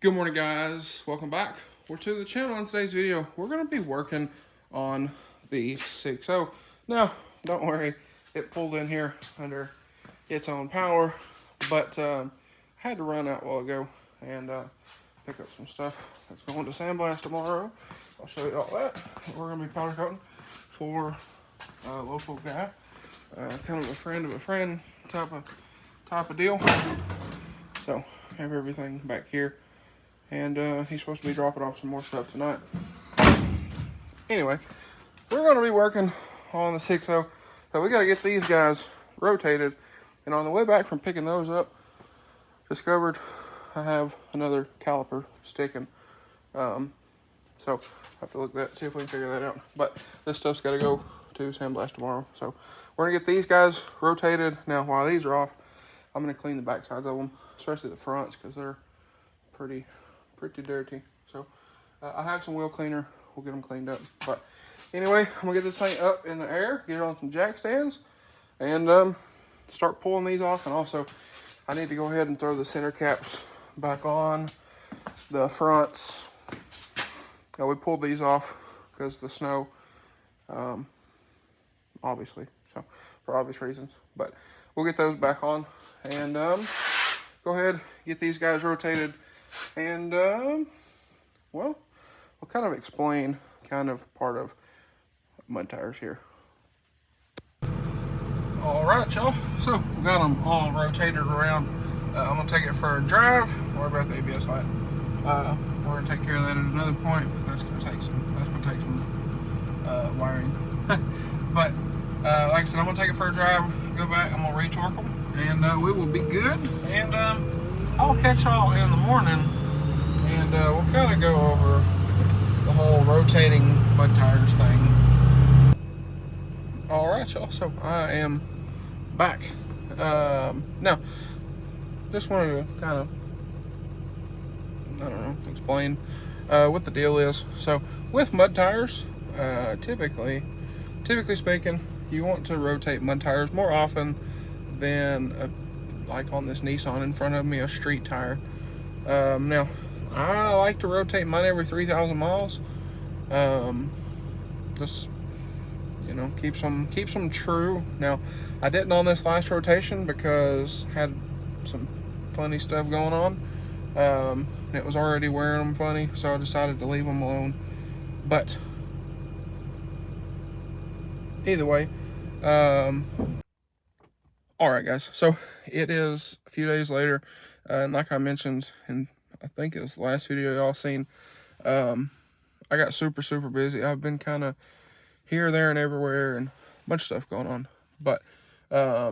Good morning, guys. Welcome back. We're to the channel. In today's video, we're going to be working on the 6.0. Now, don't worry, it pulled in here under its own power, but I had to run out a while ago and pick up some stuff that's going to sandblast tomorrow. I'll show you all that. We're going to be powder coating for a local guy, kind of a friend of a friend type of deal. So, have everything back here. And he's supposed to be dropping off some more stuff tonight. Anyway, we're going to be working on the 6.0. So we got to get these guys rotated. And on the way back from picking those up, discovered I have another caliper sticking. So I have to look at that, see if we can figure that out. But this stuff's got to go to sandblast tomorrow. So we're going to get these guys rotated. Now, while these are off, I'm going to clean the back sides of them, especially the fronts, because they're pretty dirty. So I have some wheel cleaner. We'll get them cleaned up. But anyway, I'm gonna get this thing up in the air, get it on some jack stands, and start pulling these off. And also, I need to go ahead and throw the center caps back on the fronts. Now, we pulled these off because of the snow, obviously, so for obvious reasons. But we'll get those back on and go ahead, get these guys rotated. And, well, we'll kind of explain kind of part of mud tires here. All right, y'all. So, we got them all rotated around. I'm going to take it for a drive. Worry about the ABS light. We're going to take care of that at another point, but that's going to take some wiring. But, like I said, I'm going to take it for a drive, go back, I'm going to re-torque them, and we will be good. And, I'll catch y'all in the morning, and we'll kind of go over the whole rotating mud tires thing. All right, y'all. So I am back. Now, just wanted to kind of, I don't know, explain what the deal is. So with mud tires, typically speaking, you want to rotate mud tires more often than like on this Nissan in front of me, a street tire. Now, I like to rotate mine every 3,000 miles. Just, you know, keeps them true. Now, I didn't on this last rotation because I had some funny stuff going on. It was already wearing them funny, so I decided to leave them alone. But either way, all right, guys. So it is a few days later, and like I mentioned, and I think it was the last video y'all seen, I got super busy. I've been kind of here, there, and everywhere, and a bunch of stuff going on. But I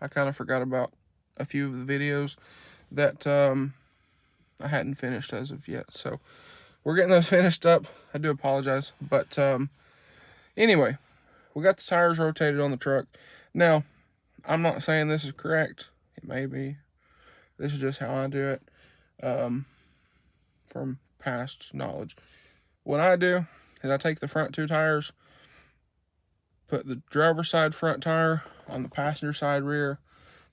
kind of forgot about a few of the videos that I hadn't finished as of yet. So we're getting those finished up. I do apologize, but anyway, we got the tires rotated on the truck. Now, I'm not saying this is correct. It may be. This is just how I do it from past knowledge. What I do is I take the front two tires, put the driver's side front tire on the passenger side rear,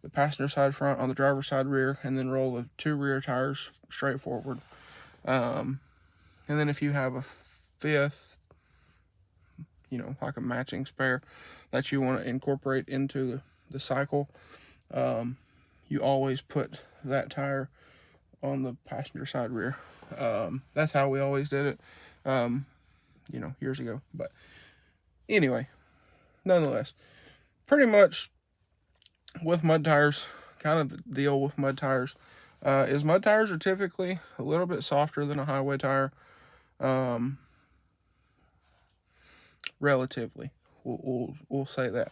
the passenger side front on the driver's side rear, and then roll the two rear tires straight forward. And then if you have a fifth, you know, like a matching spare that you want to incorporate into the cycle, you always put that tire on the passenger side rear. That's how we always did it, you know, years ago. But anyway, nonetheless, pretty much with mud tires, kind of the deal with mud tires is mud tires are typically a little bit softer than a highway tire, relatively. We'll say that.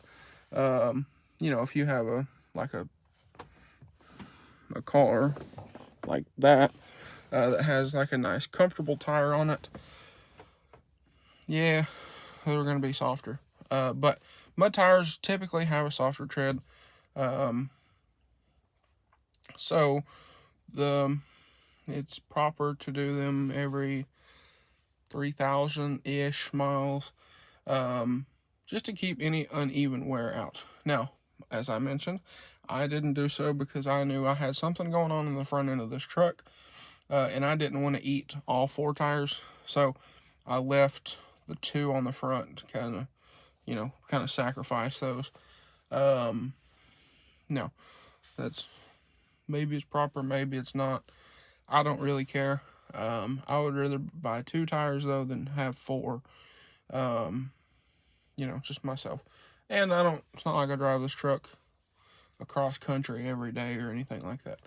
You know, if you have a car like that that has like a nice comfortable tire on it, yeah, they're going to be softer. But mud tires typically have a softer tread. So it's proper to do them every 3,000-ish miles, just to keep any uneven wear out. Now, as I mentioned, I didn't do so because I knew I had something going on in the front end of this truck and I didn't want to eat all 4 tires, so I left the 2 on the front to kind of sacrifice those. No, that's, maybe it's proper, maybe it's not. I don't really care. I would rather buy 2 tires though than have 4. Just myself. And it's not like I drive this truck across country every day or anything like that.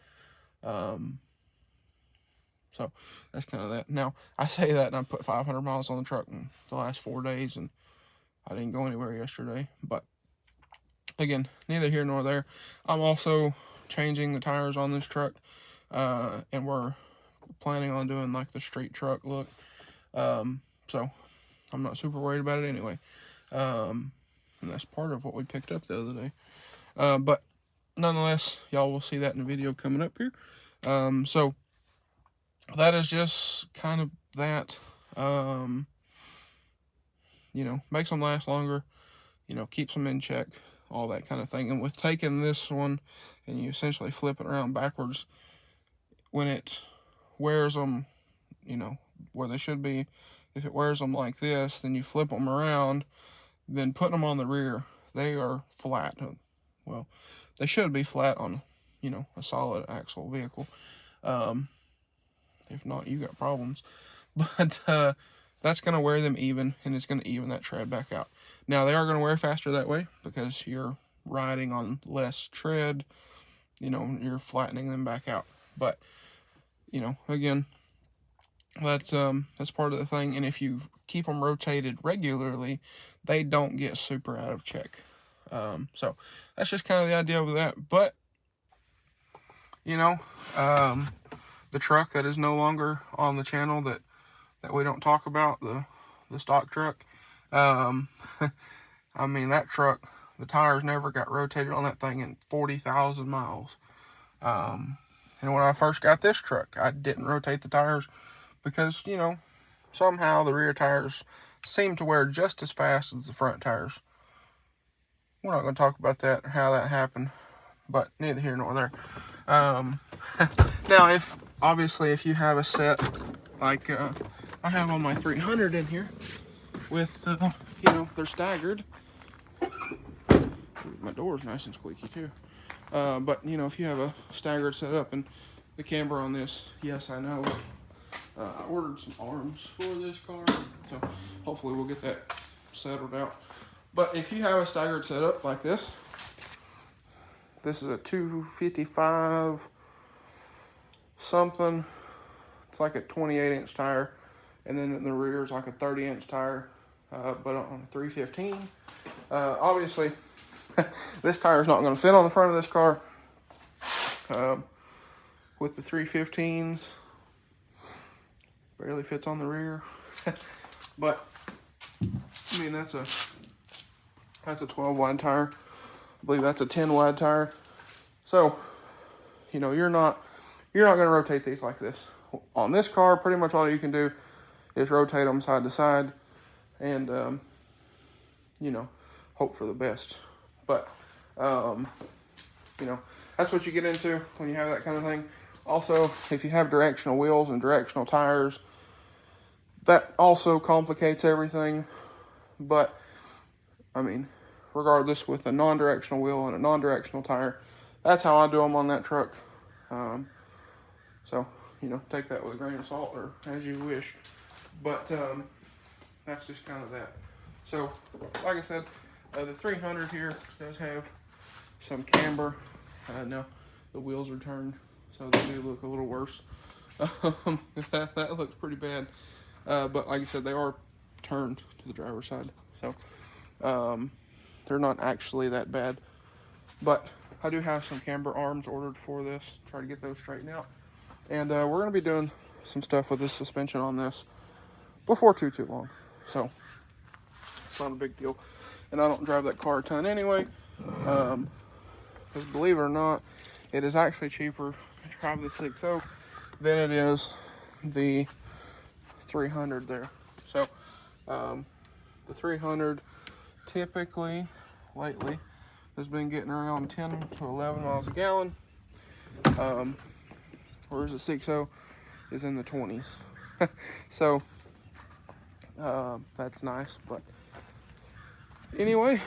So that's kind of that. Now, I say that and I put 500 miles on the truck in the last 4 days, and I didn't go anywhere yesterday. But again, neither here nor there. I'm also changing the tires on this truck, and we're planning on doing like the street truck look. So I'm not super worried about it anyway. And that's part of what we picked up the other day. But nonetheless, y'all will see that in the video coming up here. So that is just kind of that. Makes them last longer, keeps them in check, all that kind of thing. And with taking this one and you essentially flip it around backwards, when it wears them, where they should be, if it wears them like this, then you flip them around, then put them on the rear, they are flat. Well, they should be flat on, a solid axle vehicle. If not, you got problems. But that's going to wear them even, and it's going to even that tread back out. Now, they are going to wear faster that way because you're riding on less tread. You're flattening them back out. But, again, that's part of the thing. And if you keep them rotated regularly, they don't get super out of check. So that's just kind of the idea of that. But, the truck that is no longer on the channel that we don't talk about, the stock truck. I mean, that truck, the tires never got rotated on that thing in 40,000 miles. And when I first got this truck, I didn't rotate the tires because, somehow the rear tires seem to wear just as fast as the front tires. We're not going to talk about that, how that happened, but neither here nor there. Now, if you have a set like I have on my 300 in here with, they're staggered. My door's nice and squeaky too. But, if you have a staggered setup, and the camber on this, yes, I know, I ordered some arms for this car, so hopefully we'll get that settled out. But if you have a staggered setup like this is a 255 something. It's like a 28-inch tire, and then in the rear is like a 30-inch tire, but on a 315. Obviously, this tire is not going to fit on the front of this car. With the 315s, barely fits on the rear. But I mean, that's a 12 wide tire. I believe that's a 10 wide tire. So, you're not going to rotate these like this. On this car, pretty much all you can do is rotate them side to side and, hope for the best. But, that's what you get into when you have that kind of thing. Also, if you have directional wheels and directional tires, that also complicates everything. But, I mean, regardless, with a non-directional wheel and a non-directional tire, that's how I do them on that truck. So, take that with a grain of salt or as you wish. But that's just kind of that. So, like I said, the 300 here does have some camber. Now, the wheels are turned, so they do look a little worse. That looks pretty bad. But like I said, they are turned to the driver's side. So, they're not actually that bad. But I do have some camber arms ordered for this. Try to get those straightened out. And we're going to be doing some stuff with this suspension on this before too long. So, it's not a big deal. And I don't drive that car a ton anyway. Because believe it or not, it is actually cheaper to drive the 6.0 than it is the 300 there. So, the 300 typically, lately, has been getting around 10 to 11 miles a gallon. Whereas the 6.0 is in the 20s. So that's nice. But anyway,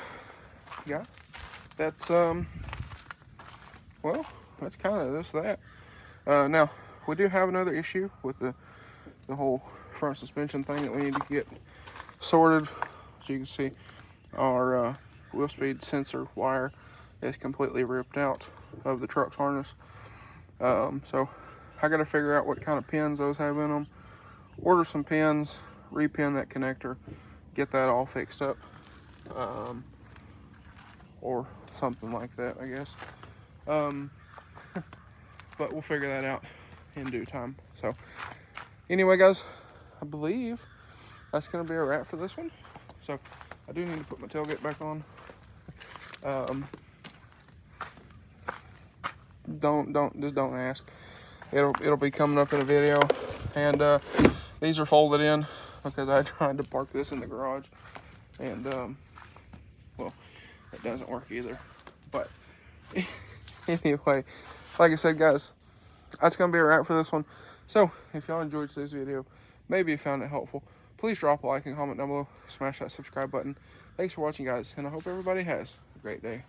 yeah, that's well, that's kind of this that. Now we do have another issue with the whole front suspension thing that we need to get sorted. As you can see, our wheel speed sensor wire is completely ripped out of the truck's harness. So I got to figure out what kind of pins those have in them, order some pins, repin that connector, get that all fixed up, or something like that, I guess. But we'll figure that out in due time. So anyway, guys, I believe that's going to be a wrap for this one. So I do need to put my tailgate back on. Don't ask. It'll be coming up in a video. And these are folded in because I tried to park this in the garage, and well, it doesn't work either. But anyway, like I said, guys, that's gonna be a wrap for this one. So if y'all enjoyed today's video, maybe you found it helpful, please drop a like and comment down below. Smash that subscribe button. Thanks for watching, guys, and I hope everybody has a great day.